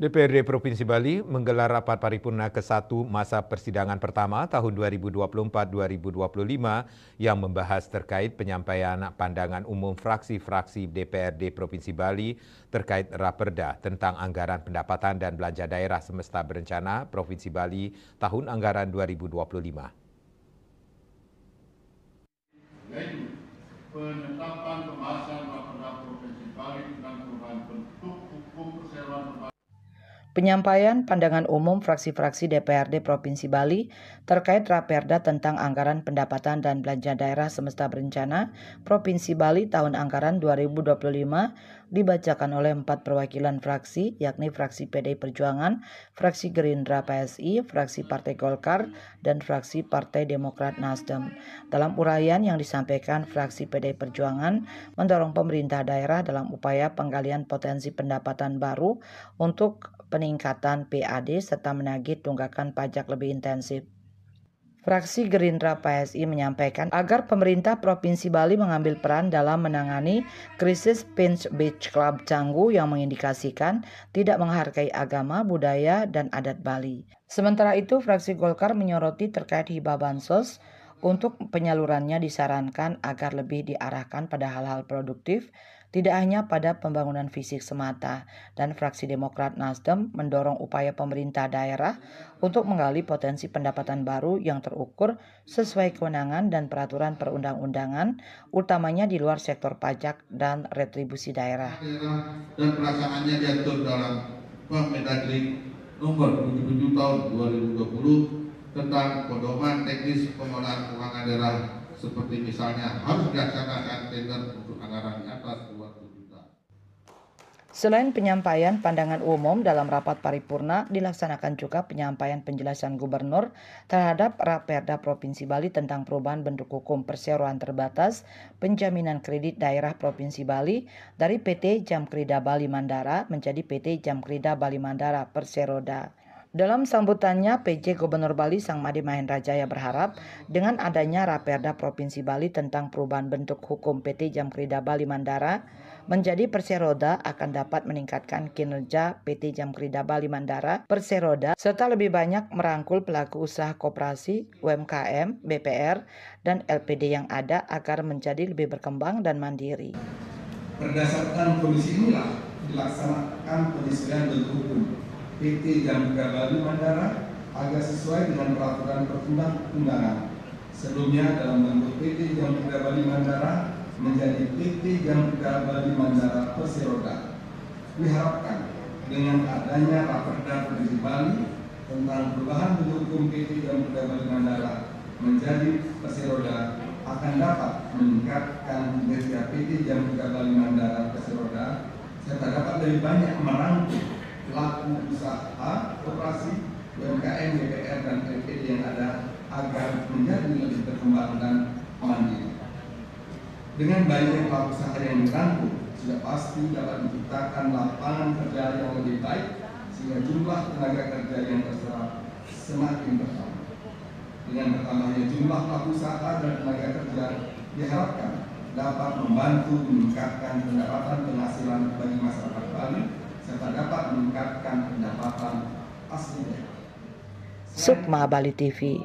DPRD Provinsi Bali menggelar rapat paripurna ke-1 masa persidangan pertama tahun 2024-2025 yang membahas terkait penyampaian pandangan umum fraksi-fraksi DPRD Provinsi Bali terkait Raperda tentang anggaran pendapatan dan belanja daerah semesta berencana Provinsi Bali tahun anggaran 2025. Yaitu penetapan pembahasan Raperda Provinsi Bali tentang perubahan bentuk hukum perseroan. Penyampaian pandangan umum fraksi-fraksi DPRD Provinsi Bali terkait Raperda tentang anggaran pendapatan dan belanja daerah semesta berencana Provinsi Bali tahun anggaran 2025 dibacakan oleh 4 perwakilan fraksi, yakni fraksi PDI Perjuangan, fraksi Gerindra PSI, fraksi Partai Golkar, dan fraksi Partai Demokrat Nasdem. Dalam uraian yang disampaikan, fraksi PDI Perjuangan mendorong pemerintah daerah dalam upaya penggalian potensi pendapatan baru untuk peningkatan PAD serta menagih tunggakan pajak lebih intensif. Fraksi Gerindra PSI menyampaikan agar pemerintah Provinsi Bali mengambil peran dalam menangani krisis Pinch Beach Club Canggu yang mengindikasikan tidak menghargai agama, budaya, dan adat Bali. Sementara itu, fraksi Golkar menyoroti terkait hibah bansos untuk penyalurannya disarankan agar lebih diarahkan pada hal-hal produktif, tidak hanya pada pembangunan fisik semata, dan fraksi Demokrat Nasdem mendorong upaya pemerintah daerah untuk menggali potensi pendapatan baru yang terukur sesuai kewenangan dan peraturan perundang-undangan, utamanya di luar sektor pajak dan retribusi daerah. Dan pelaksanaannya diatur dalam Permendagri nomor 77 tahun 2020 tentang pedoman teknis pengelolaan keuangan daerah, seperti misalnya harus dilaksanakan tender untuk anggaran di atas 20 juta. Selain penyampaian pandangan umum dalam rapat paripurna, dilaksanakan juga penyampaian penjelasan Gubernur terhadap Raperda Provinsi Bali tentang perubahan bentuk hukum perseroan terbatas penjaminan kredit daerah Provinsi Bali dari PT Jamkrida Bali Mandara menjadi PT Jamkrida Bali Mandara Perseroda. Dalam sambutannya, PJ Gubernur Bali Sang Made Mahendra Jaya berharap dengan adanya Raperda Provinsi Bali tentang perubahan bentuk hukum PT Jamkrida Bali Mandara menjadi Perseroda akan dapat meningkatkan kinerja PT Jamkrida Bali Mandara Perseroda serta lebih banyak merangkul pelaku usaha koperasi, UMKM, BPR, dan LPD yang ada agar menjadi lebih berkembang dan mandiri. Berdasarkan kondisi inilah dilaksanakan penyesuaian bentuk hukum PT Jamkrida Bali Mandara agar sesuai dengan peraturan perundang-undangan. Sebelumnya dalam bentuk PT Jamkrida Bali Mandara menjadi PT Jamkrida Bali Mandara Perseroda. Diharapkan dengan adanya Raperda Provinsi Bali tentang perubahan bentuk hukum PT Jamkrida Bali Mandara menjadi Perseroda akan dapat meningkatkan kinerja PT Jamkrida Bali Mandara Perseroda serta dapat lebih banyak merangkul pelaku usaha, koperasi, UMKM, BPR, dan LPD yang ada agar menjadi lebih berkembang dan mandiri. Dengan banyaknya pelaku usaha yang dirangkul, sudah pasti dapat menciptakan lapangan kerja yang lebih baik sehingga jumlah tenaga kerja yang terserap semakin bertambah. Dengan bertambahnya jumlah pelaku usaha dan tenaga kerja diharapkan dapat membantu meningkatkan pendapatan penghasilan bagi masyarakat Bali serta dapat meningkatkan pendapatan asli daerah. Sukma Bali TV.